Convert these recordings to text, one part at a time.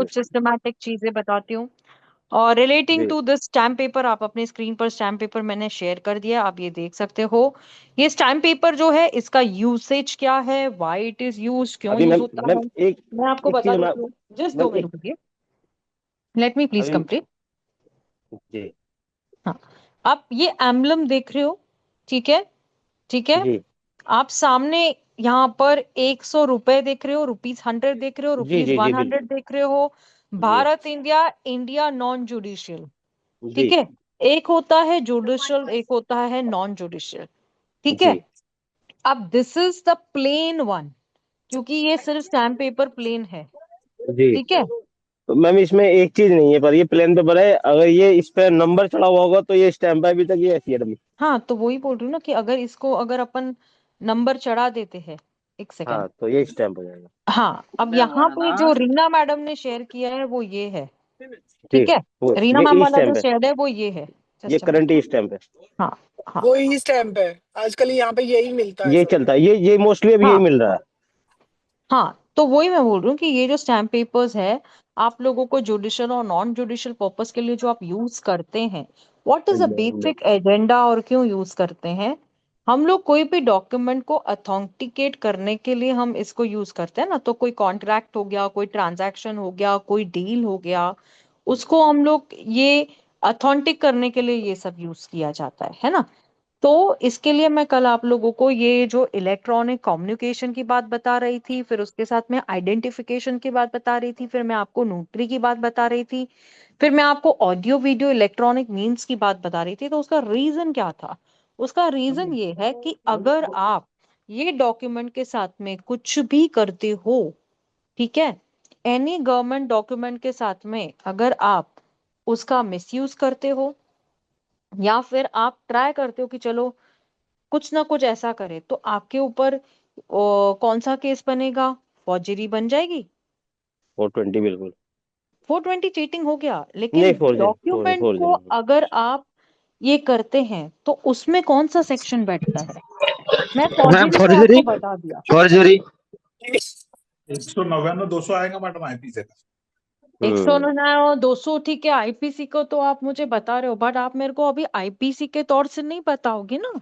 कुछ सिस्टमैटिक चीजें बताती हूँ। और रिलेटिंग जी। टू दिस स्टैम्प पेपर, आप अपने स्क्रीन पर स्टैम्प पेपर मैंने शेयर कर दिया, आप ये देख सकते हो। ये स्टैम्प पेपर जो है इसका यूसेज क्या है, व्हाई इट इज यूज, क्यों अभी यूज मैम, होता मैम है, एक मैं आपको एक चीज बता मैं, देती हूँ। जस्ट मैम 2 मिनट एक, रुकिए, लेट मी प्लीज अभी कंप्लीट। जी हाँ, आप ये एम्बलम देख रहे हो, ठीक है, ठीक है। जी आप सामने यहाँ पर 100 रुपए देख रहे हो, ₹100 देख रहे हो, जी रुपीज जी जी वन बिल्कुल। हंड्रेड देख रहे हो। जी Bharat India, India non judicial, जी ठीक है। एक होता है जुडिशियल, एक होता है नॉन जुडिशियल, ठीक है। जी अब this is the plain one, क्योंकि ये सिर्फ स्टैम्प पेपर प्लेन है, जी। ठीक है। तो मैम इसमें एक चीज नहीं है, पर ये प्लेन पेपर है, अगर ये इस पे नंबर चढ़ा हुआ होगा तो ये स्टैंप है, अभी तक ये ऐसी है डमी। हाँ, तो वही बोल रही हूँ ना कि अगर इसको अगर अपन नंबर चढ़ा देते हैं, एक सेकेंड। हाँ तो ये स्टैंप हो जाएगा। हाँ, अब यहाँ पे जो रीना मैडम ने शेयर किया है वो ये है, जी। ठीक है। वो रीना ये मैम ई वाला जो स्टैंप है, शेयर है वो ये है। ये just a current minute. E stamp है। हाँ, हाँ, वो ही स्टैम्प है, आजकल यहाँ पे यही मिलता है ये सब। चलता है, ये मोस्टली अभी यही हाँ, मिल रहा है। हाँ, तो वही मैं बोल रही हूँ कि ये जो स्टैम्प पेपर्स है, आप लोगों को जुडिशियल और नॉन जुडिशियल पर्पस के लिए जो आप यूज करते हैं, what is a basic agenda और क्यों यूज करते हैं। हम लोग कोई भी डॉक्यूमेंट को अथेंटिकेट करने के लिए हम इसको यूज करते हैं ना, तो कोई कॉन्ट्रैक्ट हो गया, कोई ट्रांजैक्शन हो गया, कोई डील हो गया, उसको हम लोग ये अथेंटिक करने के लिए ये सब यूज किया जाता है ना। तो इसके लिए मैं कल आप लोगों को ये जो इलेक्ट्रॉनिक कम्युनिकेशन की बात बता रही थी, फिर उसके साथ में आइडेंटिफिकेशन की बात बता रही थी, फिर मैं आपको नोटरी की बात बता रही थी, फिर मैं आपको ऑडियो वीडियो इलेक्ट्रॉनिक मीन्स की बात बता रही थी। तो उसका रीजन क्या था? उसका रीजन ये है कि अगर आप ये डॉक्यूमेंट के साथ में कुछ भी करते हो, ठीक है, एनी गवर्नमेंट डॉक्यूमेंट के साथ में अगर आप उसका मिसयूज करते हो, या फिर आप ट्राई करते हो कि चलो कुछ ना कुछ ऐसा करे, तो आपके ऊपर कौन सा केस बनेगा? फॉर्जरी बन जाएगी। 420 बिल्कुल। 420 चीटिंग हो गया, लेकिन नहीं, फोर्जरी, डॉक्यूमेंट को फोर्जरी। अगर आप ये करते हैं तो उसमें कौन सा सेक्शन बैठता है? मैं मैम फॉर्जरी तो फॉर्जरी, आपको बता दिया। फॉर्जरी। 199 200 आएगा मैडम आईपी से। 199 और 200, ठीक है। आईपीसी को तो आप मुझे बता रहे हो, बट आप मेरे को अभी आईपीसी के तौर से नहीं बताओगे ना।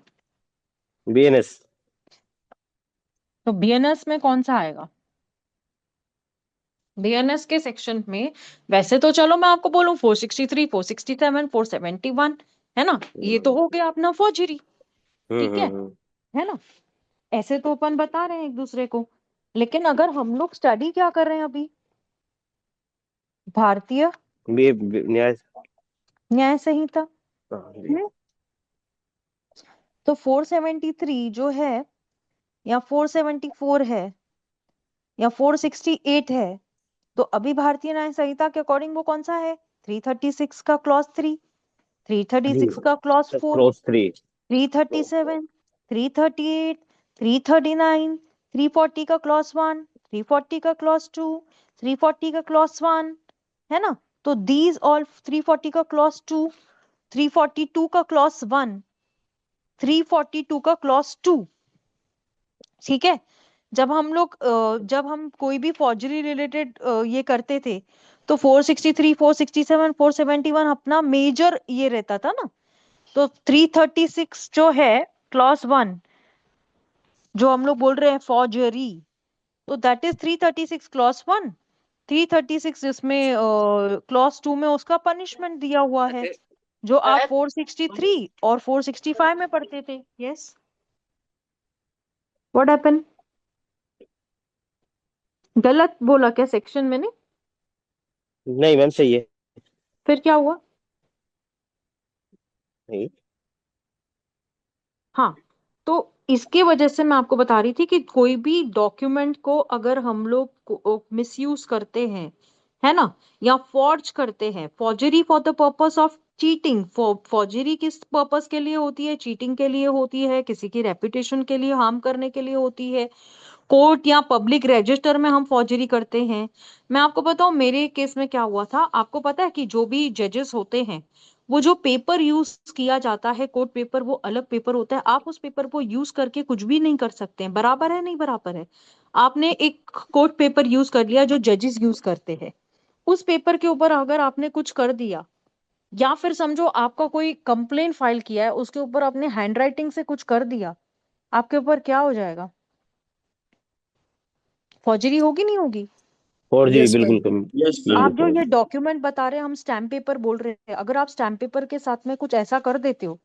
बीएनएस। तो बीएनएस में कौन सा आएगा? बीएनएस के सेक्शन में वैसे तो चलो मैं आपको बोलूं 463, 467, 471, है ना, ये तो हो गया अपना फौजरी, ठीक है ना। ऐसे तो अपन बता रहे हैं एक दूसरे को। लेकिन अगर हम लोग स्टडी क्या कर रहे हैं अभी, भारतीय न्याय। न्याय संहिता, हाँ जी। हम्म, तो 473 जो है, या 474 है, या 468 है, तो अभी भारतीय न्याय संहिता के अकॉर्डिंग वो कौन सा है? 336 का क्लॉज 3, थ्री थर्टी जी। सिक्स का क्लॉज 4, क्रॉस 3। 337, 338, 339, 340 का क्लॉज 1, 340 का क्लॉज 2, 340 का क्लॉज 1, है ना। तो दीज ऑल 340 का क्लॉज 2, 342 का क्लॉज 1, 342 का क्लॉज 2, ठीक है। जब हम कोई भी फॉर्जरी रिलेटेड ये करते थे, तो 463, 467, 471 अपना मेजर ये रहता था ना। तो 336 जो है क्लॉज 1, जो हम लोग बोल रहे हैं फॉर्जरी, तो दैट इज 336 क्लॉज 1। 336 जिसमें क्लॉज 2 में उसका पनिशमेंट दिया हुआ है, जो आप 463 और 465 में पढ़ते थे। Yes, what happen? गलत बोला क्या सेक्शन मैंने? नहीं मैम, सही है। फिर क्या हुआ? नहीं। हाँ, तो इसके वजह से मैं आपको बता रही थी कि कोई भी डॉक्यूमेंट को अगर हम लोग मिसयूज करते हैं, है ना, या फॉर्ज करते हैं, forgery for the purpose of cheating, forgery किस पर्पस के लिए होती है? चीटिंग के लिए होती है, किसी की रेपुटेशन के लिए हार्म करने के लिए होती है, कोर्ट या पब्लिक रजिस्टर में हम फॉर्जरी करते हैं। मैं आपको बताऊं मेरे केस में क्या हुआ था। आपको पता है कि जो भी जजेस होते हैं, वो जो पेपर यूज किया जाता है कोर्ट पेपर, वो अलग पेपर होता है। आप उस पेपर को यूज करके कुछ भी नहीं कर सकते हैं। बराबर है नहीं बराबर है? आपने एक कोर्ट पेपर यूज कर लिया जो जजेस यूज करते हैं, उस पेपर के ऊपर अगर आपने कुछ कर दिया, या फिर समझो आपका कोई कंप्लेन फाइल किया है, उसके ऊपर आपने हैंडराइटिंग से कुछ कर दिया, आपके ऊपर क्या हो जाएगा? फॉर्जरी होगी नहीं होगी? फॉर्जरी यस बिल्कुल मैम। कम, यस आप जो बिल्कुल। ये डॉक्यूमेंट बता रहे हैं, हम स्टैम्प पेपर बोल रहे हैं, अगर आप स्टैम्प पेपर के साथ में कुछ ऐसा कर देते हो,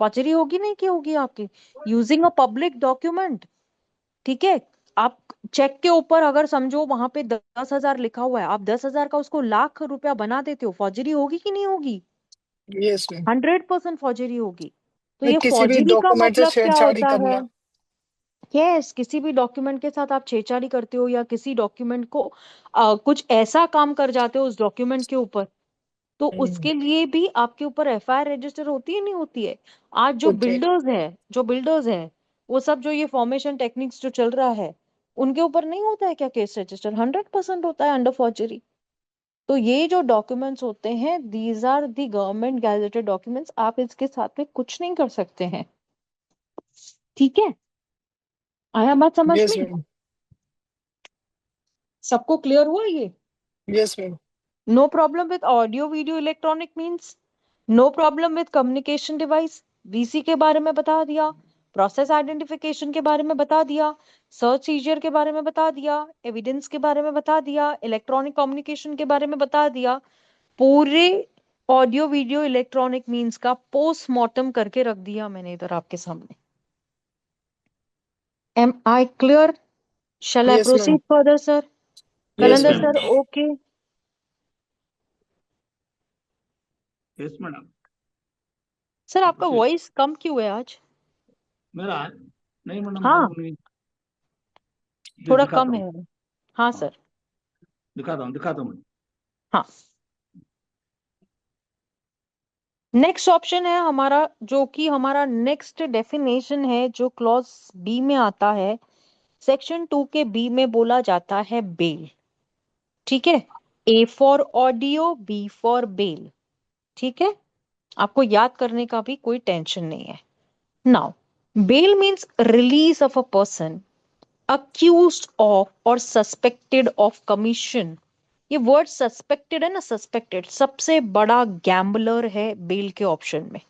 फॉर्जरी होगी नहीं की होगी आपकी? यूजिंग अ पब्लिक डॉक्यूमेंट, ठीक है। आप चेक के ऊपर अगर समझो वहां पे 10,000 लिखा हुआ है, आप 10,000 का उसको लाख रुपया बना देते हो, फॉर्जरी होगी कि नहीं होगी? Yes ma'am. 100% फॉर्जरी होगी। तो ये किसी भी फॉर्जरी का डॉक्यूमेंट से मतलब क्या छेड़छाड़ी होता है? करना। यस, किसी भी डॉक्यूमेंट के साथ आप छेड़छाड़ी करते हो, या किसी डॉक्यूमेंट को कुछ ऐसा काम कर जाते हो उस डॉक्यूमेंट के ऊपर, तो उसके लिए भी आपके ऊपर एफआईआर रजिस्टर होती है नहीं होती है? आज ओके। जो बिल्डर्स है, वो सब जो ये फॉर्मेशन टेक्निक्स जो चल रहा है, उनके ऊपर नहीं होता है क्या केस रजिस्टर? 100% होता है अंडर फॉर्जरी। तो ये जो डॉक्यूमेंट्स होते हैं, these are the government gazetted documents, आप इसके साथ में कुछ नहीं कर सकते हैं, ठीक है? आया बात समझ यस में? मैम। सबको क्लियर हुआ ये? Yes ma'am. No problem with audio video electronic means, no problem with communication device, VC के बारे में बता दिया, प्रोसेस आइडेंटिफिकेशन के बारे में बता दिया, सर्च सीजर के बारे में बता दिया, एविडेंस के बारे में बता दिया, इलेक्ट्रॉनिक कम्युनिकेशन के बारे में बता दिया। पूरे ऑडियो वीडियो इलेक्ट्रॉनिक मीन्स का पोस्टमार्टम करके रख दिया मैंने इधर आपके सामने। Am I clear? Shall I yes ma'am. Proceed further sir? Yes कलंदर ma'am. Sir okay? Yes madam. Sir आपका प्रोसीड। वॉइस कम क्यों है आज? मेरा नहीं मैडम, हाँ, कम नहीं। जी थोड़ा दिखाता कम हूँ। है। हाँ हाँ, सर। दिखाता हूँ मैडम। हाँ, नेक्स्ट ऑप्शन है हमारा, जो कि हमारा नेक्स्ट डेफिनेशन है, जो क्लॉज बी में आता है, सेक्शन 2 के बी में बोला जाता है बेल, ठीक है। A for audio, B for bail, ठीक है। आपको याद करने का भी कोई टेंशन नहीं है। Now, bail means release of a person accused of or suspected of commission। ये वर्ड सस्पेक्टेड है ना, सस्पेक्टेड सबसे बड़ा गैम्बलर है बेल के ऑप्शन में।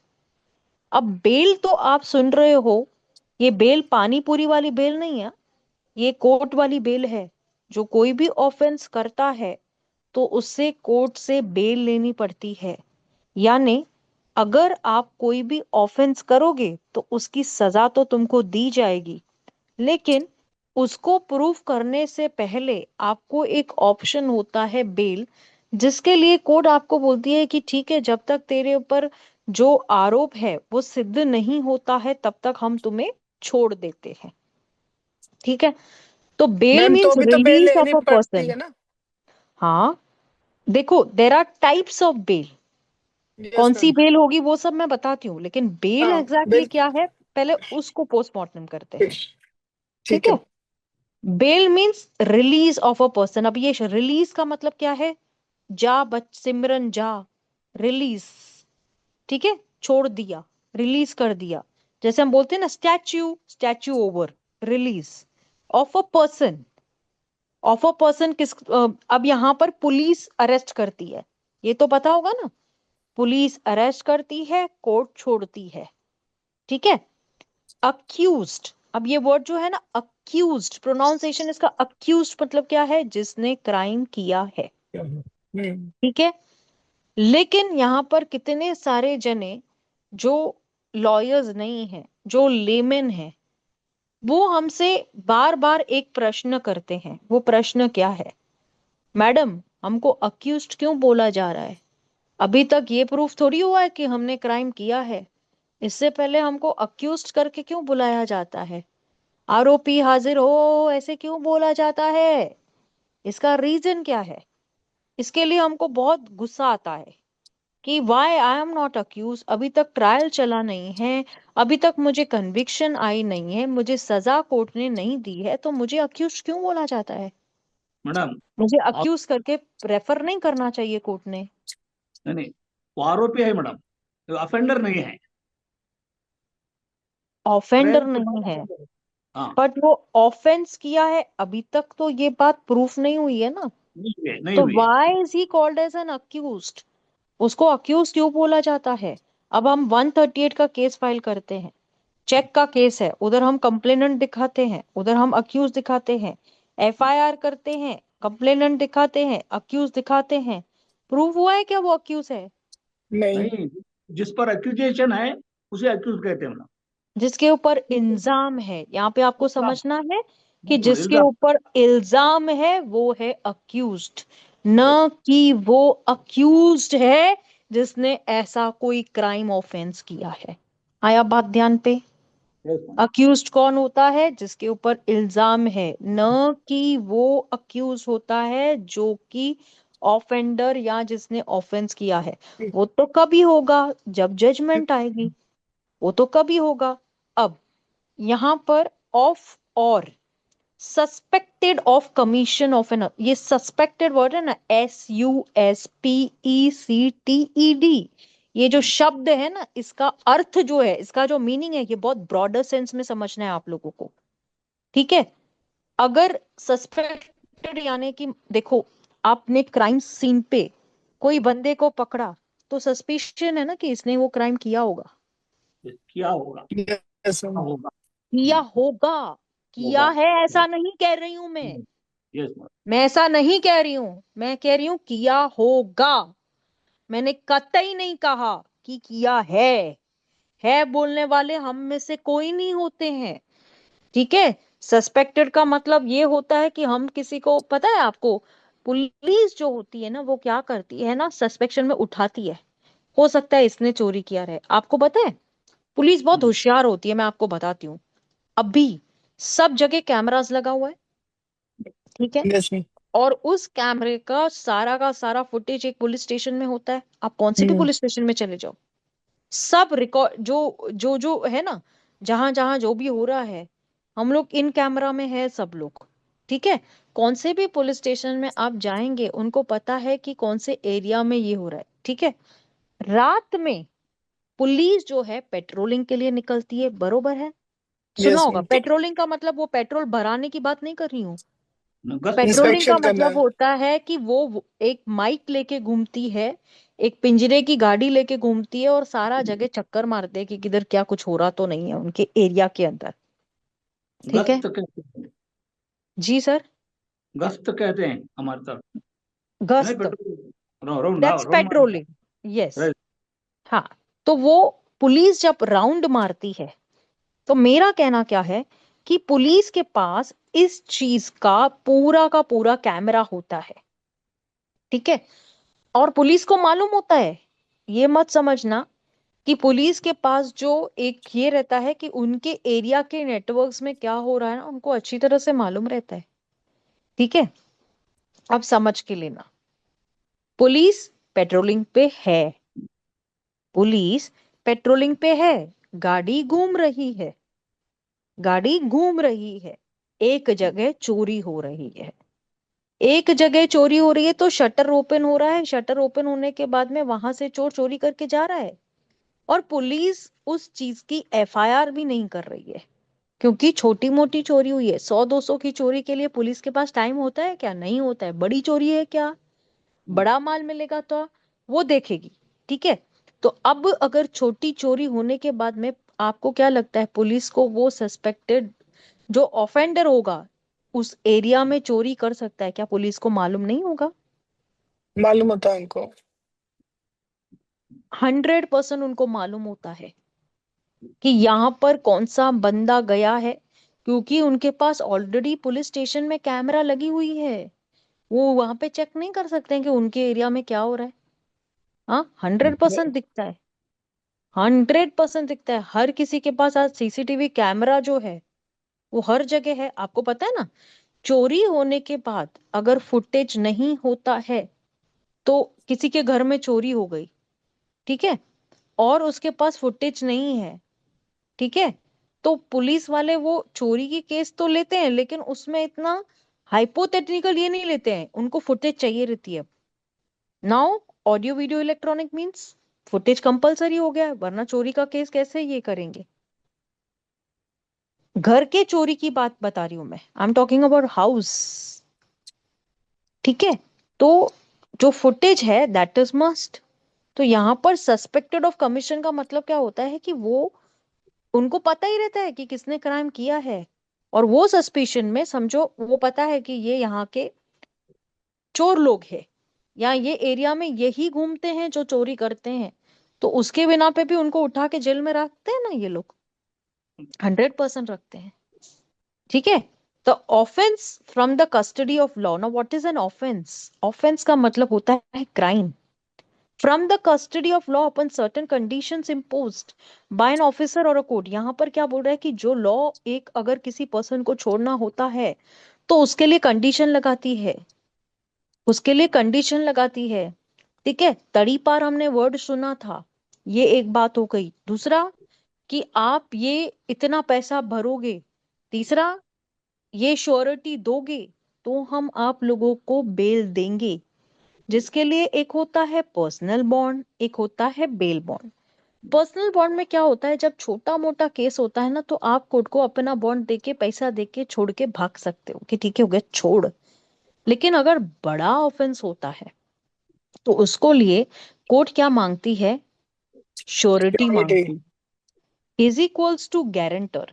अब बेल तो आप सुन रहे हो, ये बेल पानी पूरी वाली बेल नहीं है, ये कोर्ट वाली बेल है। जो कोई भी ऑफेंस करता है तो उससे कोर्ट से बेल लेनी पड़ती है। यानी अगर आप कोई भी ऑफेंस करोगे तो उसकी सजा तो तुमको दी जाएगी, लेकिन उसको प्रूफ करने से पहले आपको एक ऑप्शन होता है बेल, जिसके लिए कोर्ट आपको बोलती है कि ठीक है, जब तक तेरे ऊपर जो आरोप है वो सिद्ध नहीं होता है, तब तक हम तुम्हें छोड़ देते हैं, ठीक है। तो बेल मैम तो मीन्स अभी तो बेल रिलीज लेनी ऑफ अ पड़ती पर्सन। है ना? हाँ, देखो there are types of bail. Yes कौन सी मैम। बेल होगी वो सब मैं बताती हूँ, लेकिन बेल हाँ एग्जैक्टली बेल। क्या है, पहले उसको पोस्टमार्टम करते हैं, ठीक ठीक है। है। Bail means release of a person. अब ये रिलीज का मतलब क्या है? जा बच सिमरन जा, रिलीज, ठीक है, छोड़ दिया, रिलीज कर दिया। जैसे हम बोलते हैं ना, statue, statue over, release of a person. Of a person किस अब यहाँ पर पुलिस अरेस्ट करती है, ये तो पता होगा ना, पुलिस अरेस्ट करती है, कोर्ट छोड़ती है, ठीक है। अक्यूज्ड, अब ये वर्ड जो है ना, अक्यूज्ड, प्रोनाउंसिएशन इसका अक्यूज्ड मतलब क्या है? जिसने क्राइम किया है, ठीक है। लेकिन यहाँ पर कितने सारे जने जो लॉयर्स नहीं हैं, जो लेमेन हैं, वो हमसे बार बार एक प्रश्न करते हैं। वो प्रश्न क्या है? मैडम, हमको अक्यूज्ड क्यों बोला जा रहा है? अभी तक ये प्रूफ थोड़ी हुआ है कि हमने क्राइम किया है। इससे पहले हमको अक्यूज्ड करके क्यों बुलाया जाता है? आरोपी हाजिर हो, ऐसे क्यों बोला जाता है? इसका रीजन क्या है? इसके लिए हमको बहुत गुस्सा आता है कि why I am not accuse, अभी तक ट्रायल चला नहीं है, अभी तक मुझे कन्विक्शन आई नहीं है, मुझे सजा कोर्ट ने नहीं दी है, तो मुझे अक्यूज क्यों बोला जाता है? मैडम मुझे आप अक्यूज करके रेफर नहीं करना चाहिए कोर्ट ने? नहीं नहीं, वो आरोपी है मैडम, वो अफेंडर नहीं है। ऑफेंडर ट्रायल के नहीं बाद है, offender है। हाँ बट वो ऑफेंस किया है, अभी तक तो ये बात प्रूफ नहीं हुई है ना। नहीं तो हुई। Why is he called as an accused? उसको अक्यूज क्यों बोला जाता है? अब हम 138 का केस फाइल करते हैं, चेक का केस है, उधर हम कंप्लेनेंट दिखाते हैं, उधर हम अक्यूज दिखाते हैं, एफआईआर करते हैं, कंप्लेनेंट दिखाते हैं, अक्यूज दिखाते हैं, प्रूव हुआ है क्या वो अक्यूज है? नहीं। नहीं, जिस पर एक्यूजेशन है उसे अक्यूज कहते हैं मैडम। जिसके ऊपर इल्जाम है, यहाँ पे आपको इल्जाम, समझना है कि बिल्कुल जिसके इल्जाम। ऊपर इल्जाम है वो है अक्यूज्ड, यस, न कि वो अक्यूज्ड है जिसने ऐसा कोई क्राइम ऑफेंस किया है। आया बात ध्यान पे? Yes ma'am. अक्यूज्ड कौन होता है? जिसके ऊपर इल्जाम है, न कि वो अक्यूज होता है जो कि ऑफेंडर या जिसने ऑफेंस किया है। वो तो कभी होगा जब जजमेंट आएगी, वो तो कभी होगा। अब यहाँ पर ऑफ और suspected of commission of an, ये सस्पेक्टेड वर्ड है ना, SUSPECTED, ये जो शब्द है ना, इसका अर्थ जो है, इसका जो मीनिंग है, ये बहुत ब्रॉडर सेंस में समझना है आप लोगों को। ठीक है? अगर सस्पेक्टेड यानी कि देखो, आपने क्राइम सीन पे कोई बंदे को पकड़ा तो सस्पिशन है ना कि इसने वो क्राइम किया होगा। क्या होगा? यस क्या मैम। होगा? किया होगा, किया होगा। है ऐसा नहीं कह रही हूं मैं। Yes ma'am. मैं ऐसा नहीं कह रही हूं, मैं कह रही हूं किया होगा। मैंने कतई नहीं कहा कि किया है बोलने वाले हम में से कोई नहीं होते हैं। ठीक है? सस्पेक्टेड का मतलब ये होता है कि हम किसी को, पता है आपको, पुलिस जो होती है ना वो क्या करती है ना, सस्पेक्शन में उठाती है, हो सकता है इसने चोरी किया रहे। आपको पता है पुलिस बहुत होशियार होती है, मैं आपको बताती हूँ। अभी सब जगह कैमरास लगा हुआ है, ठीक है? Yes ma'am. और उस कैमरे का सारा फुटेज एक पुलिस स्टेशन में होता है। आप कौन से भी पुलिस स्टेशन में चले जाओ, सब रिकॉर्ड जो है ना, जहां जहां जो भी हो रहा है, हम लोग इन कैमरा में है सब लोग। ठीक है? कौन से भी पुलिस स्टेशन में आप जाएंगे उनको पता है कि कौन से एरिया में ये हो रहा है। ठीक है? रात में पुलिस जो है पेट्रोलिंग के लिए निकलती है, बरोबर है? सुना यस होगा, मैम। पेट्रोलिंग का मतलब वो पेट्रोल भराने की बात नहीं कर रही हूँ। गश्त करते पेट्रोलिंग का इंस्पेक्शन करना मतलब है। होता है कि वो एक माइक लेके घूमती है, एक पिंजरे की गाड़ी लेके घूमती है और सारा जगह चक्कर मारते हैं कि किधर क्या कुछ हो रहा तो नहीं है उनके एरिया के अंदर। ठीक है? गश्त कहते हैं। जी सर। गश्त कहते हैं हमारी तरफ। नहीं, गश्त, पेट्रोल राउंड दैट्स राउंड मारना। पेट्रोलिंग। यस। राइट। हाँ, तो वो पुलिस जब राउंड मारती है, तो मेरा कहना क्या है कि पुलिस के पास इस चीज का पूरा कैमरा होता है। ठीक है? और पुलिस को मालूम होता है, ये मत समझना कि पुलिस के पास जो एक ये रहता है कि उनके एरिया के नेटवर्क्स में क्या हो रहा है ना, उनको अच्छी तरह से मालूम रहता है। ठीक है? अब समझ के लेना, पुलिस पेट्रोलिंग पे है, पुलिस पेट्रोलिंग पे है, गाड़ी घूम रही है, गाड़ी घूम रही है, एक जगह चोरी हो रही है, एक जगह चोरी हो रही है तो शटर ओपन हो रहा है, शटर ओपन होने के बाद में वहां से चोर चोरी करके जा रहा है, और पुलिस उस चीज की एफआईआर भी नहीं कर रही है, क्योंकि छोटी मोटी चोरी हुई है। 100-200 की चोरी के लिए पुलिस के पास टाइम होता है क्या? नहीं होता है। बड़ी चोरी है क्या, बड़ा माल मिलेगा तो वो देखेगी। ठीक है? तो अब अगर छोटी चोरी होने के बाद में, आपको क्या लगता है पुलिस को वो सस्पेक्टेड जो ऑफेंडर होगा उस एरिया में चोरी कर सकता है क्या? पुलिस को मालूम नहीं होगा? मालूम होता है उनको। 100% उनको मालूम होता है कि यहाँ पर कौन सा बंदा गया है, क्योंकि उनके पास ऑलरेडी पुलिस स्टेशन में कैमरा लगी हुई है। वो वहां पे चेक नहीं कर सकते हैं कि उनके एरिया में क्या हो रहा है। हाँ, 100% दिखता है, 100% दिखता है। हर किसी के पास आज सीसीटीवी कैमरा जो है वो हर जगह है। आपको पता है ना, चोरी होने के बाद अगर फुटेज नहीं होता है, तो किसी के घर में चोरी हो गई, ठीक है, और उसके पास फुटेज नहीं है, ठीक है, तो पुलिस वाले वो चोरी की केस तो लेते हैं, लेकिन उसमें इतना हाइपोथेटिकल ये नहीं लेते हैं, उनको फुटेज चाहिए रहती है। Now audio video electronic means footage compulsory हो गया है, वरना चोरी का केस कैसे ये करेंगे? घर के चोरी की बात बता रही हूं मैं, I am talking about house. ठीक है, तो जो फुटेज है दैट इज मस्ट। तो यहाँ पर सस्पेक्टेड ऑफ कमीशन का मतलब क्या होता है कि वो, उनको पता ही रहता है कि किसने क्राइम किया है, और वो सस्पिशन में समझो वो पता है कि ये यहाँ के चोर लोग हैं, या ये एरिया में यही घूमते हैं जो चोरी करते हैं, तो उसके बिना पे भी उनको उठा के जेल में रखते हैं ना ये लोग, 100% रखते हैं। ठीक है, the offence from the custody of law. Now what is an offence? Offence का मतलब होता है crime from the custody of law upon certain conditions imposed by an officer और अ कोर्ट। यहाँ पर क्या बोल रहा है कि जो लॉ एक अगर किसी पर्सन को छोड़ना होता है तो उसके लिए कंडीशन लगाती है, उसके लिए कंडीशन लगाती है। ठीक है, तड़ी पार हमने वर्ड सुना था, ये एक बात हो गई। दूसरा कि आप ये इतना पैसा भरोगे, तीसरा ये श्योरिटी दोगे तो हम आप लोगों को बेल देंगे, जिसके लिए एक होता है पर्सनल बॉन्ड, एक होता है बेल बॉन्ड। पर्सनल बॉन्ड में क्या होता है, जब छोटा मोटा केस होता है ना तो आप कोर्ट को अपना बॉन्ड देके पैसा देके छोड़ के भाग सकते हो कि ठीक है हो गया छोड़। लेकिन अगर बड़ा ऑफेंस होता है तो उसको लिए कोर्ट क्या मांगती है, श्योरिटी श्योरिटी। मांगती, इज इक्वल्स टू गारंटर।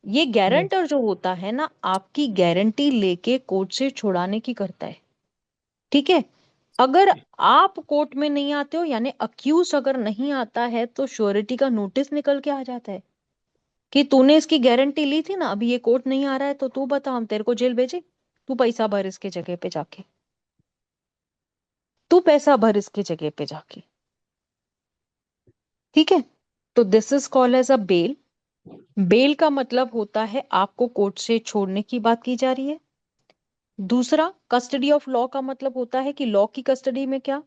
ये गारंटर जो होता है ना आपकी गारंटी लेके कोर्ट से छुड़ाने की करता है। ठीक है, अगर आप कोर्ट में नहीं आते हो यानी अक्यूज अगर नहीं आता है तो श्योरिटी का नोटिस निकल के आ जाता है कि तूने इसकी गारंटी ली थी ना, अभी ये कोर्ट नहीं आ रहा है तो तू बता, हम तेरे को जेल भेजे, तू पैसा भर इसके जगह पे जाके, तू पैसा भर इसके जगह पे जाके। ठीक है, तो this is called as a bail. Bail का मतलब होता है आपको कोर्ट से छोड़ने की बात की जा रही है। दूसरा कस्टडी ऑफ लॉ का मतलब होता है कि लॉ की कस्टडी में क्या,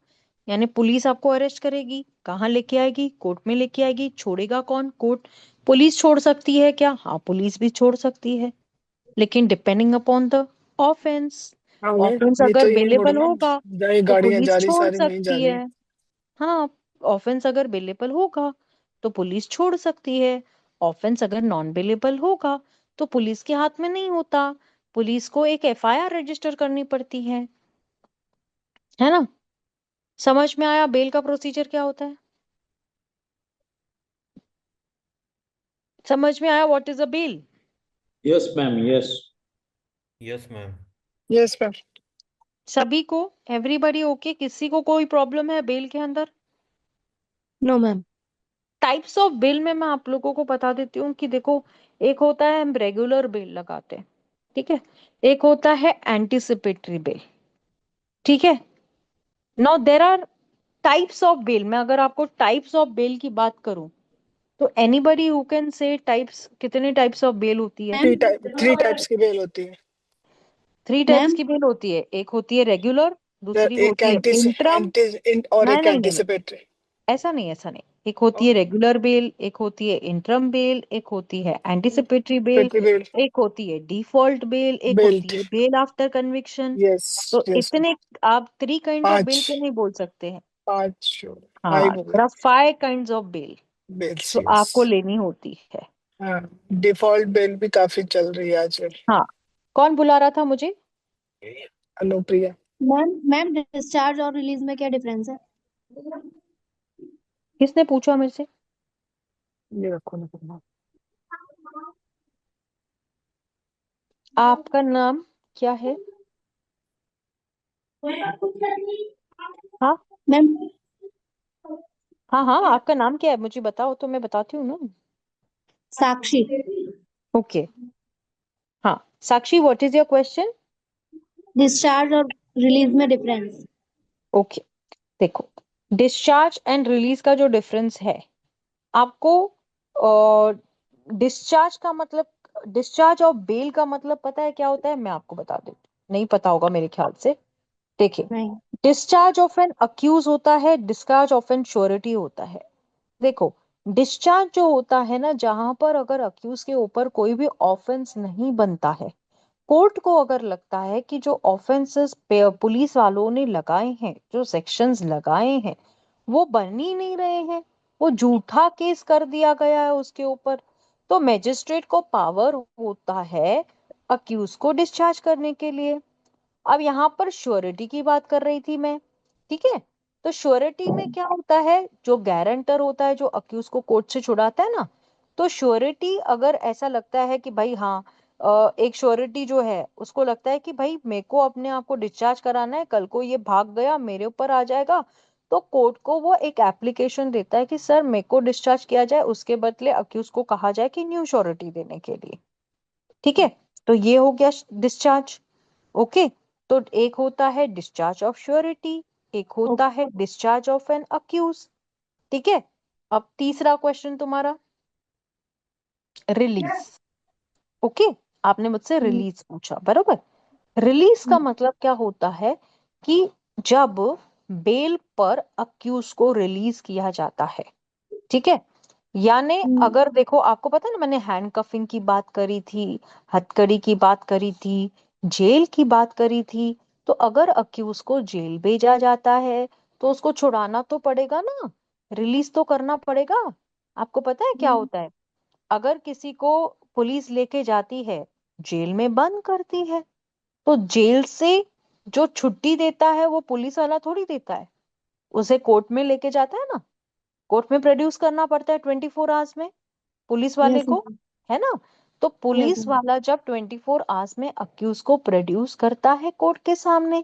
यानी पुलिस आपको अरेस्ट करेगी, कहाँ लेके आएगी, कोर्ट में लेके आएगी, छोड़ेगा कौन, कोर्ट। पुलिस छोड़ सकती है क्या? हाँ पुलिस भी छोड़ सकती है, लेकिन डिपेंडिंग अपॉन द ऑफेंस। हाँ भाई, ऑफेंस ये अगर तो यही बोलो बेलेबल ना, होगा ये तो गाड़ियां जा पुलिस रही छोड़ सारी नहीं जा सकती रही। है। हाँ, ऑफेंस अगर बेलेबल होगा तो पुलिस छोड़ सकती है, ऑफेंस अगर नॉन बेलेबल होगा तो पुलिस के हाथ में नहीं होता, पुलिस को एक एफआईआर रजिस्टर करनी पड़ती है ना। समझ में आया बेल का प्रोसीजर क्या होता है? समझ में आया what is a bail? Yes, ma'am. Yes. Yes ma'am. Yes ma'am. सभी को, एवरीबॉडी ओके? किसी को कोई प्रॉब्लम है बेल के अंदर? No ma'am. Types of bail में मैं आप लोगों को बता देती हूँ कि देखो, एक होता है हम रेगुलर बिल लगाते हैं, ठीक है, एक होता है एंटिसिपेटरी बिल। ठीक है, now there are types of bail. मैं अगर आपको टाइप्स ऑफ बिल की बात करूं तो anybody who can say types, कितने टाइप्स ऑफ बिल होती है? थ्री टाइप्स की बेल होती है। 3 टाइप्स मैम की बिल होती है, एक होती है रेगुलर, दूसरी एक होती है इंटरम। और नहीं एक नहीं नहीं नहीं, एंटिसिपेटरी। ऐसा नहीं, ऐसा नहीं। एक होती है रेगुलर बेल, एक होती है इंटरम बेल, एक होती है एंटिसिपेटरी बेल, पेटरी बेल। एक होती है डिफॉल्ट बेल, एक बेल्ट। होती है बेल आफ्टर कन्विक्शन। यस। तो यस। इतने आप 3 काइंड ऑफ बेल पांच। क्यों नहीं बोल सकते हैं? पांच। हाँ, फाइव हो there गए। are 5 kinds of bail bails, जो यस। आपको लेनी होती है। हाँ, डिफॉल्ट बेल भी काफी चल रही है आजकल। हाँ, कौन बुला रहा था मुझे? अनुप्रिया। मैम मैम डिस्चार्ज और रिलीज में क्या डिफरेंस है? किसने पूछा मेरे से? ये रखो ना करना। आपका नाम क्या है? हाँ मैम हाँ हाँ, आपका नाम क्या है मुझे बताओ तो मैं बताती हूँ ना। साक्षी। ओके, हाँ Sakshi, what is your question? Discharge और रिलीज में डिफरेंस। ओके, देखो, डिस्चार्ज एंड रिलीज का जो डिफरेंस है आपको, डिस्चार्ज का मतलब, डिस्चार्ज और बेल का मतलब पता है क्या होता है? मैं आपको बता देती हूँ, नहीं पता होगा मेरे ख्याल से। देखिए, नहीं। डिस्चार्ज ऑफ एन अक्यूज होता है, डिस्चार्ज ऑफ एन श्योरिटी होता है। देखो, डिस्चार्ज जो होता है ना, जहां पर अगर अक्यूज के ऊपर कोई भी ऑफेंस नहीं बनता है, कोर्ट को अगर लगता है कि जो ऑफेंसेस पुलिस वालों ने लगाए हैं, जो सेक्शंस लगाए हैं वो बन ही नहीं रहे हैं, वो झूठा केस कर दिया गया है उसके ऊपर, तो मैजिस्ट्रेट को पावर होता है अक्यूज को डिस्चार्ज करने के लिए। अब यहाँ पर श्योरिटी की बात कर रही थी मैं, ठीक है। तो श्योरिटी में क्या होता है, जो गारंटर होता है जो अक्यूज को कोर्ट से छुड़ाता है ना, तो श्योरिटी अगर ऐसा लगता है कि भाई हाँ, एक श्योरिटी जो है उसको लगता है कि भाई मेरे को अपने आप को डिस्चार्ज कराना है, कल को ये भाग गया मेरे ऊपर आ जाएगा, तो कोर्ट को वो एक एप्लीकेशन देता है कि सर मेरे को डिस्चार्ज किया जाए, उसके बदले अक्यूज को कहा जाए कि न्यू श्योरिटी देने के लिए, ठीक है। तो ये हो गया डिस्चार्ज। ओके। तो एक होता है डिस्चार्ज ऑफ श्योरिटी, एक होता है डिस्चार्ज ऑफ एन अक्यूज, ठीक है। अब तीसरा क्वेश्चन तुम्हारा, रिलीज। ओके, आपने मुझसे रिलीज पूछा, बरोबर। रिलीज का मतलब क्या होता है कि जब बेल पर अक्यूज को रिलीज किया जाता है, ठीक है। यानी अगर देखो, आपको पता है ना, मैंने हैंडकफिंग की बात करी थी, हथकड़ी की बात करी थी, जेल की बात करी थी। तो अगर अक्यूज को जेल भेजा जाता है तो उसको छुड़ाना तो पड़ेगा ना, रिलीज तो करना पड़ेगा। आपको पता है क्या होता है, अगर किसी को पुलिस लेके जाती है, जेल में बंद करती है, तो जेल से जो छुट्टी देता है वो पुलिस वाला थोड़ी देता है, उसे कोर्ट में लेके जाता है ना, कोर्ट में प्रोड्यूस करना पड़ता है 24 आवर्स में पुलिस वाले Yes, को, ma'am. है ना। तो Yes, पुलिस ma'am. वाला जब 24 आवर्स में अक्यूज को प्रोड्यूस करता है कोर्ट के सामने,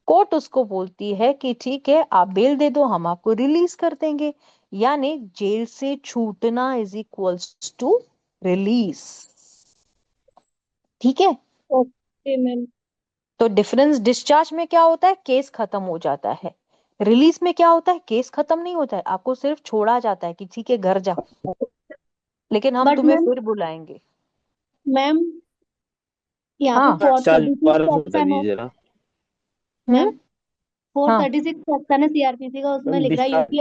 कोर्ट उसको बोलती है कि ठीक है आप बेल दे दो, हम आपको रिलीज कर देंगे। यानी जेल से छूटना इज इक्वल्स टू रिलीज, ठीक है। Okay, ma'am. तो डिफरेंस, डिस्चार्ज में क्या होता है, केस खत्म हो जाता है। रिलीज में क्या होता है, केस खत्म नहीं होता है, आपको सिर्फ छोड़ा जाता है कि ठीक है घर जा, लेकिन हम But तुम्हें ma'am, फिर बुलाएंगे। ma'am, यहाँ पे हाँ। फोर चार्ज थर्टी सिक्स दोबारा बता सेक्शन है दीजिए जरा। हम्म। मैम। फोर हाँ। थर्टी सिक्स सेक्शन है सीआरपीसी का, उसमें मैम लिख रहा है डिस्चार्ज।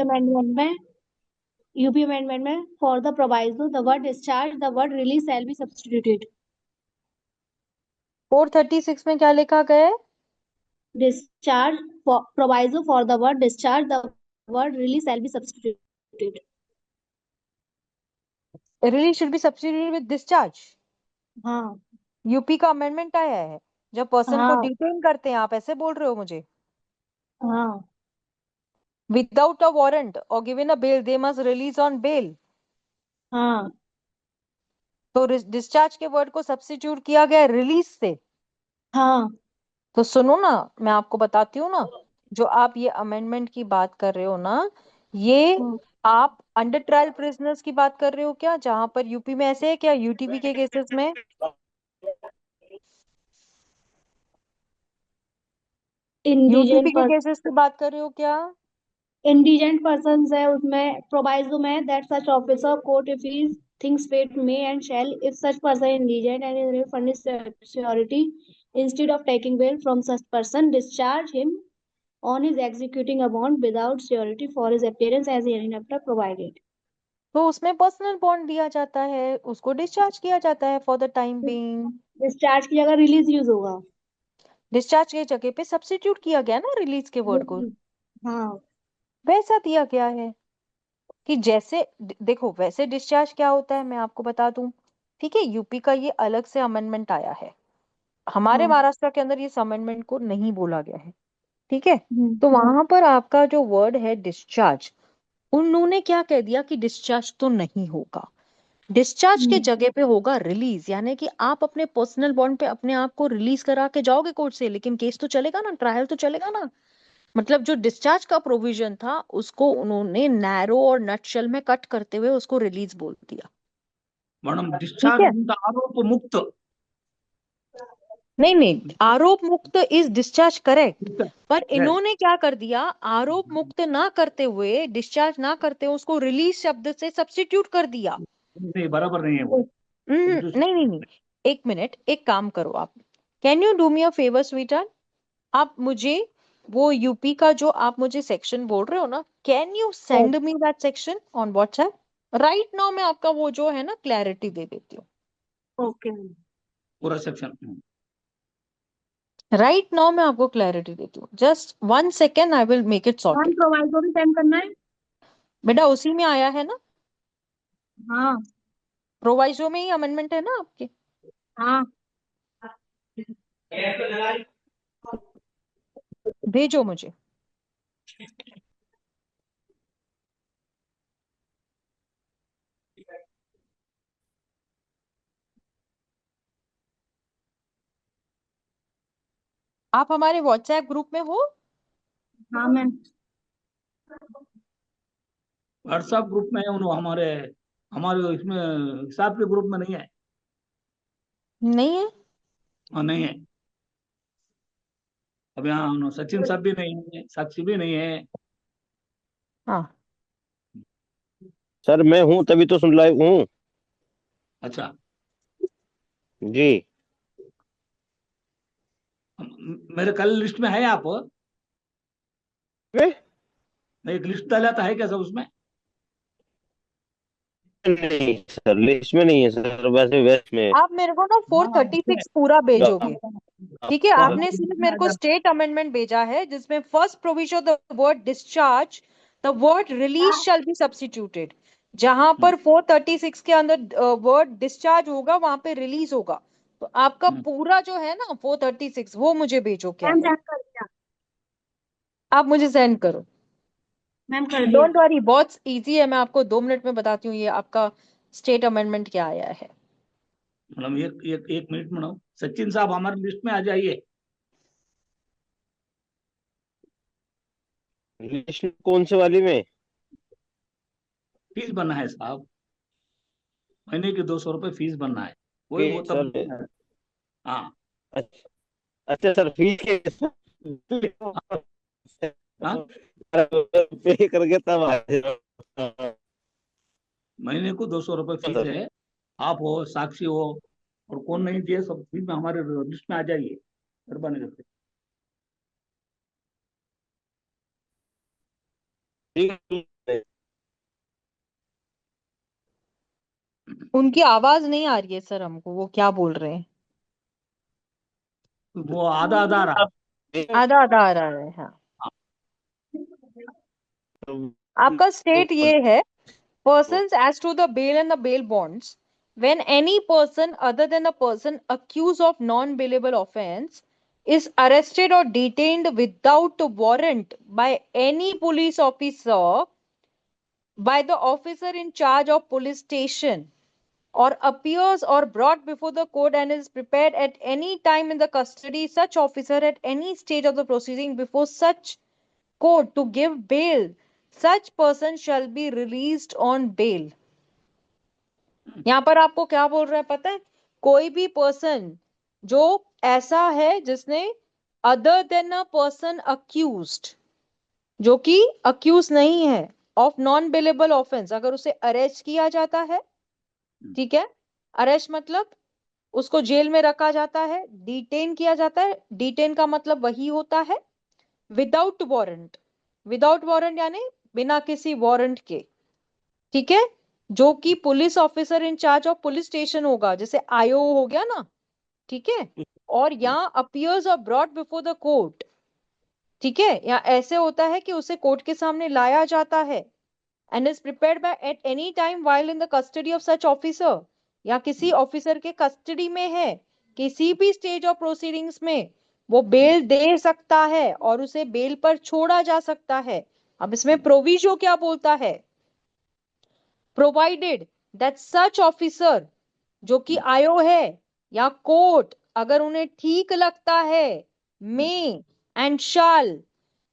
यूपी अमेंडमेंट में for the proviso the word discharge the word release shall be substituted. 436 में क्या लिखा गया है, discharge proviso for the word discharge the word release shall be substituted. Release should be substituted with discharge. हाँ UP का amendment आया है, जब पर्सन को हाँ डिटेन करते हैं, आप ऐसे बोल रहे हो मुझे, हाँ विदाउट अ वारंट और given a bail they must release on bail. हाँ तो डिस्चार्ज के वर्ड को सब्स्टिट्यूट किया गया रिलीज से। हाँ तो सुनो ना, मैं आपको बताती हूँ ना, जो आप ये अमेंडमेंट की बात कर रहे हो ना, ये हाँ। आप अंडर ट्रायल प्रिजनर्स की बात कर रहे हो क्या, जहां पर यूपी में ऐसे है क्या, यूटीबी के केसेस में, यूटीपी इंडिजेंट के केसेस की बात कर रहे हो क्या। इंडिजेंट पर्सन है उसमें प्रोवाइजो में that such officer court if he things fit may and shall if such person indigent and is furnish security instead of taking bail from such person discharge him on his executing a bond without security for his appearance as hearing after provided. तो उसमें personal bond दिया जाता है, उसको discharge किया जाता है for the time being. Discharge की जगह रिलीज यूज होगा। डिस्चार्ज की जगह पे सब्स्टिट्यूट किया गया ना रिलीज के वर्ड को, हाँ वैसा दिया गया है कि जैसे देखो, वैसे डिस्चार्ज क्या होता है मैं आपको बता दूं, ठीक है। यूपी का ये अलग से अमेंडमेंट आया है, हमारे हाँ महाराष्ट्र के अंदर इस अमेंडमेंट को नहीं बोला गया है, ठीक है। हम्म तो वहां पर आपका जो वर्ड है डिस्चार्ज, उन्होंने क्या कह दिया कि डिस्चार्ज तो नहीं होगा, डिस्चार्ज के हम्म जगह पे होगा रिलीज। यानी कि आप अपने पर्सनल बॉन्ड पे अपने आप को रिलीज करा के जाओगे कोर्ट से, लेकिन केस तो चलेगा ना, ट्रायल तो चलेगा ना। मतलब जो डिस्चार्ज का प्रोविजन था उसको उन्होंने नैरो और नटशेल में कट करते हुए उसको रिलीज बोल दिया, मैडम ठीक डिस्चार्ज है। मतलब आरोप मुक्त। नहीं नहीं, आरोप मुक्त इज डिस्चार्ज करेक्ट, पर है इन्होंने क्या कर दिया, आरोप मुक्त ना करते हुए, डिस्चार्ज ना करते हुए उसको रिलीज शब्द से सब्स्टिट्यूट कर दिया। नहीं, बराबर नहीं है वो। नहीं नहीं नहीं, एक मिनट, एक काम करो आप, can you do me a favour sweeter, आप मुझे वो यूपी का जो आप मुझे सेक्शन बोल रहे हो ना, can you send me that section on WhatsApp right now. मैं आपका वो जो है ना क्लैरिटी दे देती हूँ, ओके। पूरा सेक्शन। राइट नाउ मैं आपको क्लैरिटी देती हूँ, just 1 second, I will make it हम सॉर्टेड। प्रोवाइजो भी सेंड करना है। बेटा उसी में आया है ना, हाँ प्रोवाइजो में ही अमेंडमेंट है ना आपके। हाँ भेजो मुझे। आप हमारे व्हाट्सएप ग्रुप में हो? हाँ मैम। व्हाट्सएप ग्रुप में है हमारे हमारे इसमें हिसाब के ग्रुप में नहीं है। नहीं है? हाँ, नहीं है। अब यहाँ सचिन साहब भी नहीं है, साक्षी भी नहीं है। हाँ। सर मैं हूँ तभी तो सुन लाइव हूँ। अच्छा। जी। मेरे कल लिस्ट में है आप? वे? मैं एक लिस्ट डाला था, है क्या सब उसमें? नहीं सर, लिस्ट में नहीं है सर, वैसे वेस्ट में आप मेरे को ना हाँ, उसमें 436 पूरा भेजोगे? ठीक है, हाँ, आपने तो सिर्फ लिस्ट में मेरे आ को जाता। स्टेट अमेंडमेंट भेजा है जिसमें first provision the word discharge, the word release shall be substituted. जहां हम्म, पर 436 के अंदर वर्ड डिस्चार्ज होगा वहां पे रिलीज होगा। तो आपका हम्म। पूरा जो है ना 436 वो मुझे भेजो क्या मैम है। सेंड कर दिया। आप मुझे सेंड करो। मैम कर दिया। डोंट वरी, बहुत इजी है, मैं आपको 2 मिनट में बताती हूँ ये आपका स्टेट अमेंडमेंट क्या आया है। मैडम एक मिनट मैडम, सचिन साहब हमारी लिस्ट में आ जाइए। लिस्ट कौन से वाली में? फीस बनना है साहब, महीने की 200 रुपये फीस बनना है। वही के वो तब। सर? हाँ। अच्छा। अच्छा सर, फीस के हाँ, पे करके तब आ जाओ। महीने को 200 रुपये फीस सर है। आप हो, साक्षी हो, और कौन नहीं दिए, सब फीस में हमारे लिस्ट में आ जाइए, मेहरबानी करके। ठीक है। उनकी आवाज नहीं आ रही है सर हमको, वो क्या बोल रहे हैं? वो आधा आधा रहा। आधा आधा आ रहा है, हाँ। आपका स्टेट ये है, persons as to the bail and the bail bonds, when any person other than the person accused of non-bailable offense is arrested or detained without warrant by any police officer, by the officer in charge of police station, or appears or brought before the court and is prepared at any time in the custody such officer at any stage of the proceeding before such court to give bail, such person shall be released on bail. यहां पर आपको क्या बोल रहा है पता है? कोई भी पर्सन जो ऐसा है जिसने other than a person accused, जो कि अक्यूज नहीं है ऑफ नॉन बेलेबल ऑफेंस, अगर उसे अरेस्ट किया जाता है, ठीक है, अरेस्ट मतलब उसको जेल में रखा जाता है, डिटेन किया जाता है, डिटेन का मतलब वही होता है विदाउट वारंट। विदाउट वारंट यानी बिना किसी वारंट के, ठीक है, जो कि police officer in charge of police station होगा, जैसे आईओ हो गया ना, ठीक है, और यहाँ अपियर्स और ब्रॉट बिफोर द कोर्ट, ठीक है, यहाँ ऐसे होता है कि उसे कोर्ट के सामने लाया जाता है, and is prepared by at any time while in the custody of such officer, या किसी ऑफिसर के कस्टडी में है, किसी भी स्टेज ऑफ प्रोसीडिंग्स में वो बेल दे सकता है और उसे बेल पर छोड़ा जा सकता है। अब इसमें प्रोविजो क्या बोलता है? प्रोवाइडेड दैट सच ऑफिसर, जो कि आयो है या कोर्ट अगर उन्हें ठीक लगता है, मे एंड शाल,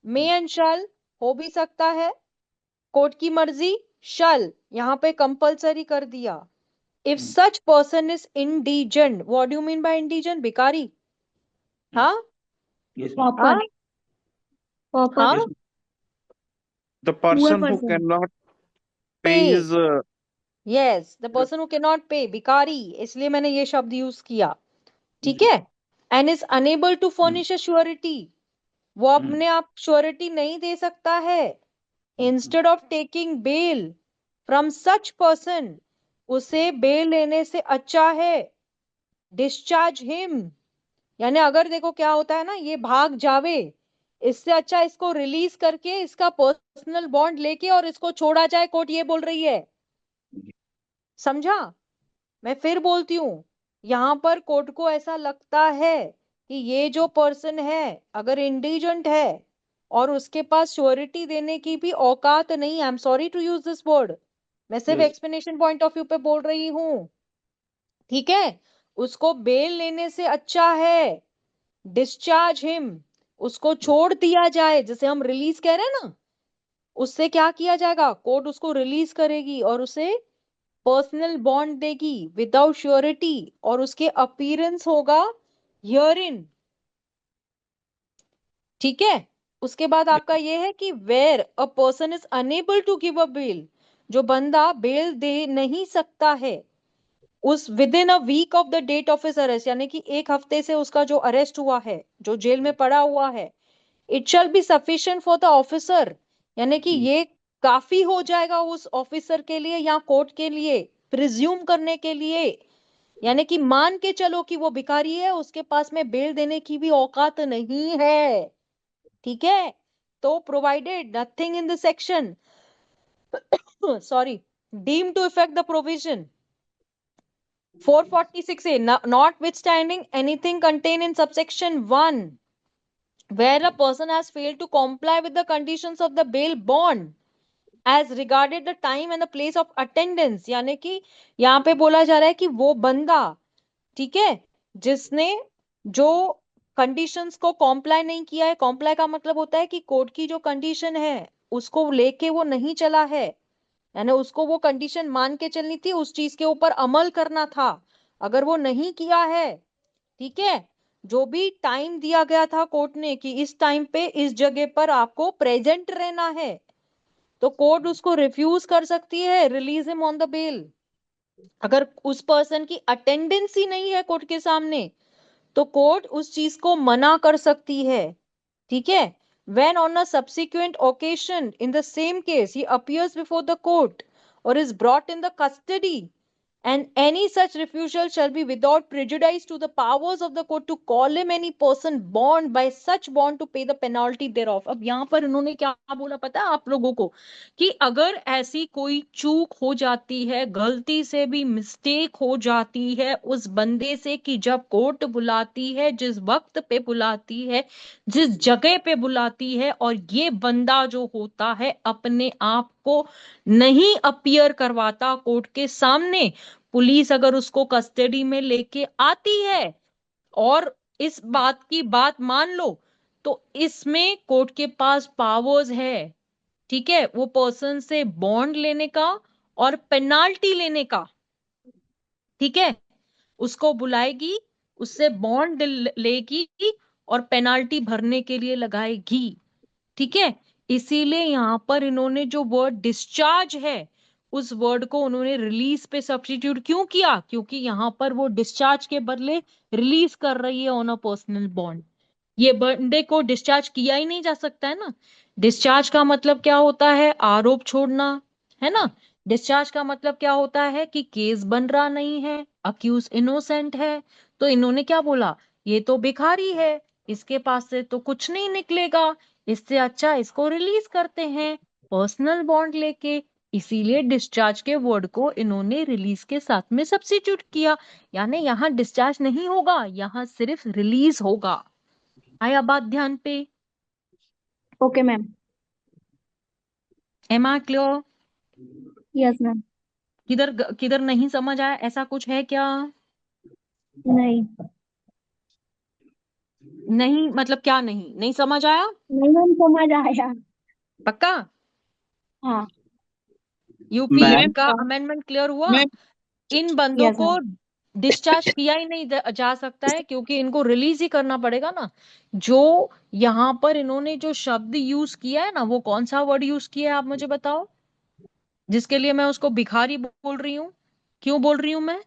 मे एंड शाल हो भी सकता है, कोर्ट की मर्जी, शल यहां पे कंपलसरी कर दिया। If such person is indigent, what do you mean by indigent? भिखारी? हाँ? Yes pauper. हाँ? पॉपर। हाँ? The poor person who person. cannot pay, pay his yes, the person who cannot pay, भिखारी, इसलिए मैंने ये शब्द यूज किया, ठीक है। And is unable to furnish a surety, वो अपने आप श्योरिटी नहीं दे सकता है, instead of taking bail from such person, उसे बेल लेने से अच्छा है डिस्चार्ज हिम, यानी अगर देखो क्या होता है ना, ये भाग जावे, इससे अच्छा इसको रिलीज करके इसका पर्सनल बॉन्ड लेके और इसको छोड़ा जाए, कोर्ट ये बोल रही है। समझा? मैं फिर बोलती हूँ, यहां पर कोर्ट को ऐसा लगता है कि ये जो पर्सन है अगर इंडिजेंट है और उसके पास श्योरिटी देने की भी औकात नहीं, I am sorry to use this word, मैं सिर्फ Yes. Explanation point of view पे बोल रही हूँ, ठीक है, उसको बेल लेने से अच्छा है डिस्चार्ज हिम, उसको छोड़ दिया जाए, जैसे हम रिलीज कह रहे हैं ना, उससे क्या किया जाएगा, कोर्ट उसको रिलीज करेगी और उसे पर्सनल बॉन्ड देगी विदाउट श्योरिटी, और उसके अपीयरेंस होगा हियरिन, ठीक है। उसके बाद आपका ये है कि where a person is unable to give a bail, जो बंदा बेल दे नहीं सकता है उस within a week of the date of his arrest, यानी कि एक हफ्ते से उसका जो अरेस्ट हुआ है, जो जेल में पड़ा हुआ है, it shall be sufficient for the officer, यानी कि ये काफी हो जाएगा उस ऑफिसर के लिए या कोर्ट के लिए प्रिज्यूम करने के लिए, यानी कि मान के चलो कि वो भिखारी है, उसके पास में बेल देने की भी औकात नहीं है, ठीक है। तो provided nothing in the section sorry deem to effect the provision 446A, notwithstanding anything contained in subsection 1 where a person has failed to comply with the conditions of the bail bond as regarded the time and the place of attendance, यानी कि यहाँ पे बोला जा रहा है कि वो बंदा, ठीक है, जिसने जो कंडीशंस को कॉम्प्लाई नहीं किया है, कॉम्प्लाई का मतलब होता है कि कोर्ट की जो कंडीशन है उसको लेके वो नहीं चला है, यानी उसको वो कंडीशन मान के चलनी थी, उस चीज के ऊपर अमल करना था, अगर वो नहीं किया है, ठीक है, जो भी टाइम दिया गया था कोर्ट ने कि इस टाइम पे इस जगह पर आपको प्रेजेंट रहना है, तो कोर्ट उसको रिफ्यूज कर सकती है, release him on the bail. अगर उस पर्सन की अटेंडेंस ही नहीं है कोर्ट के सामने, तो कोर्ट उस चीज को मना कर सकती है, ठीक है। when on a subsequent occasion in the same case he appears before the court or is brought in the custody, and any such refusal shall be without prejudice to the powers of the court to call him any person bound by such bond to pay the penalty thereof। अब यहाँ पर इन्होंने क्या बोला पता है आप लोगों को, कि अगर ऐसी कोई चूक हो जाती है, गलती से भी मिस्टेक हो जाती है उस बंदे से, कि जब कोर्ट बुलाती है, जिस वक्त पे बुलाती है, जिस जगह पे बुलाती है, और ये बंदा जो होता है अपने आप को नहीं अपीयर करवाता कोर्ट के सामने, पुलिस अगर उसको कस्टडी में लेके आती है और इस बात की बात मान लो, तो इसमें कोर्ट के पास पावर्स है, ठीक है, वो पर्सन से बॉन्ड लेने का और पेनाल्टी लेने का, ठीक है, उसको बुलाएगी, उससे बॉन्ड लेगी और पेनाल्टी भरने के लिए लगाएगी, ठीक है। इसीलिए यहां पर इन्होंने जो वर्ड डिस्चार्ज है उस वर्ड को उन्होंने रिलीज पे सब्स्टिट्यूट क्यों किया, क्योंकि यहां पर वो डिस्चार्ज के बदले रिलीज कर रही है ऑन अ पर्सनल बॉन्ड, ये बंदे को डिस्चार्ज किया ही नहीं जा सकता है ना। डिस्चार्ज का मतलब क्या होता है, आरोप छोड़ना, है ना। डिस्चार्ज का मतलब क्या होता है कि केस बन रहा नहीं है, अक्यूज इनोसेंट है, तो इन्होंने क्या बोला, ये तो भिखारी है, इसके पास से तो कुछ नहीं निकलेगा, इससे अच्छा इसको रिलीज करते हैं पर्सनल बॉन्ड लेके, इसीलिए डिस्चार्ज के वर्ड को इन्होंने रिलीज के साथ में सब्स्टिट्यूट किया, यानी यहाँ डिस्चार्ज नहीं होगा, यहाँ सिर्फ रिलीज होगा। आया बात ध्यान पे? Okay ma'am. Am I clear? Yes ma'am. किधर किधर नहीं समझ आया, ऐसा कुछ है क्या? नहीं नहीं मतलब क्या, नहीं नहीं समझ आया? नहीं मैम, समझ आया। पक्का? हाँ। यूपी मैम का अमेंडमेंट क्लियर हुआ? मैम इन बंदों यस को मैम। डिस्चार्ज किया ही नहीं जा सकता है, क्योंकि इनको रिलीज ही करना पड़ेगा ना। जो यहाँ पर इन्होंने जो शब्द यूज किया है ना, वो कौन सा वर्ड यूज किया है आप मुझे बताओ, जिसके लिए मैं उसको भिखारी बोल रही हूँ, क्यों बोल रही हूँ मैं?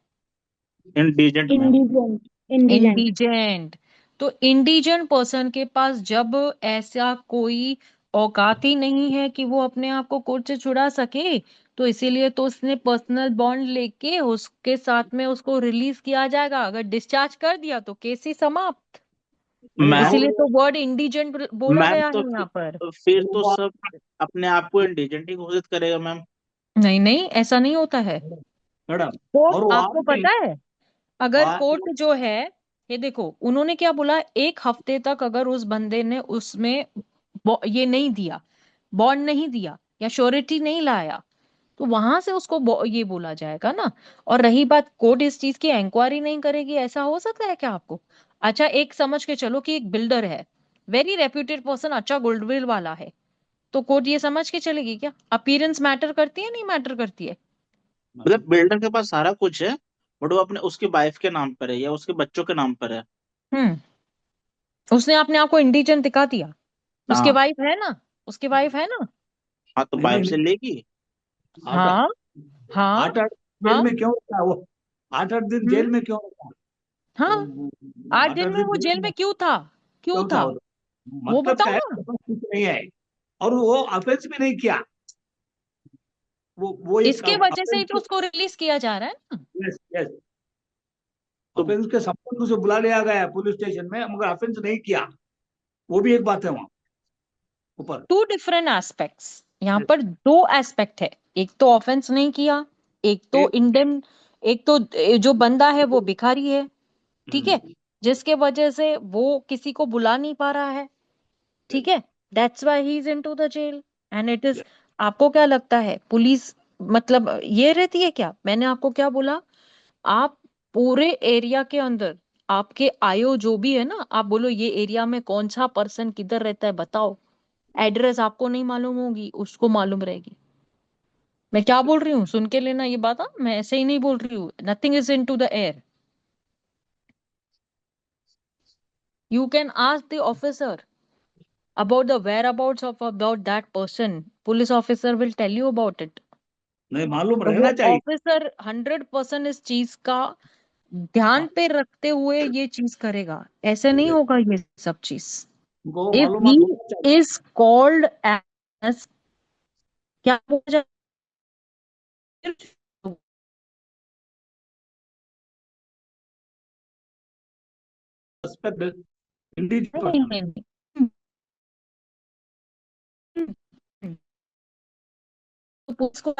Indigent ma'am. Indigent. Indigent. Indigent. तो इंडिजेंट पर्सन के पास जब ऐसा कोई औकात ही नहीं है कि वो अपने आप को कोर्ट से छुड़ा सके, तो इसीलिए तो उसने पर्सनल बॉन्ड लेके उसके साथ में उसको रिलीज किया जाएगा, अगर डिस्चार्ज कर दिया तो केस ही समाप्त, मैम इसीलिए तो वर्ड इंडिजेंट बोला मैम गया तो है यहाँ पर। फिर तो सब अपने आप को इंडिजेंट ही घोषित करेगा मैम। नहीं नहीं, ऐसा नहीं होता है। मैडम, कोर्ट और वो आपको आगे पता है, अगर आगे कोर्ट जो है, कि देखो उन्होंने क्या बोला, 1 हफ्ते तक अगर उस बंदे ने उसमें ये नहीं दिया, बॉन्ड नहीं दिया या श्योरिटी नहीं लाया, तो वहां से उसको ये बोला जाएगा ना। और रही बात कोर्ट इस चीज की इंक्वायरी नहीं करेगी, ऐसा हो सकता है क्या आपको? अच्छा एक समझ के चलो कि एक बिल्डर है, वेरी रेप्यूटेड पर्सन, अच्छा गुडविल वाला है, तो कोर्ट ये समझ के चलेगी क्या अपीयरेंस मैटर करती है नहीं मैटर करती है? मतलब बिल्डर के पास सारा कुछ है, बट वो अपने उसकी वाइफ के नाम पर है या उसके बच्चों के नाम पर है। हम्म। उसने अपने आप को इंडिजेंट दिखा दिया, उसके हाँ। वाइफ है ना, उसकी वाइफ है ना। हाँ तो नहीं वाइफ नहीं से लेगी। आठ हाँ हाँ आठ आठ जेल हाँ। में क्यों रहता है वो? 8-8 दिन जेल हम्म। में क्यों रहता है? हाँ, वो 8 दिन 8-8 में दिन वो जेल जेल में में क्यों था? क्यों क्यों था था? वो? वो मतलब क्या बताओ है, ना। उसके पास कुछ नहीं है और वो ऑफेंस भी नहीं किया। वो एक इसके वजह से ऑफेंस ही तो उसको रिलीज किया जा रहा है ना। यस यस, तो ऑफेंस के संबंध में उसे बुला लिया गया है पुलिस स्टेशन में, मगर ऑफेंस नहीं किया। वो भी एक बात है वहां ऊपर। टू डिफरेंट एस्पेक्ट्स, यहाँ पर 2 एस्पेक्ट है। एक तो ऑफेंस नहीं किया, एक तो एक इंडेम, एक तो जो बंदा है वो भिखारी है, ठीक है, हम्म, जिसके वजह से वो किसी को बुला नहीं पा रहा है, ठीक है। That's why he is into the jail and it is. आपको क्या लगता है पुलिस मतलब ये रहती है क्या? मैंने आपको क्या बोला, आप पूरे एरिया के अंदर आपके आयो जो भी है ना, आप बोलो ये एरिया में कौन सा पर्सन किधर रहता है बताओ, एड्रेस आपको नहीं मालूम होगी, उसको मालूम रहेगी। मैं क्या बोल रही हूँ सुन के लेना ये बात, हाँ? मैं ऐसे ही नहीं बोल रही हूँ, nothing is into the air. You can ask the officer about the whereabouts of about that person, police officer will tell you about it। नहीं मालूम तो रहना वो चाहिए। ऑफिसर 100% इस चीज का ध्यान पे रखते हुए ये चीज करेगा, ऐसे नहीं होगा ये सब चीज। उनको इफ मालूमात होना चाहिए। ही इज कॉल्ड एज, क्या बोला जाए, सस्पेक्ट इंडिविजुअल नहीं पर्सन। नहीं नहीं, तो पुलिस को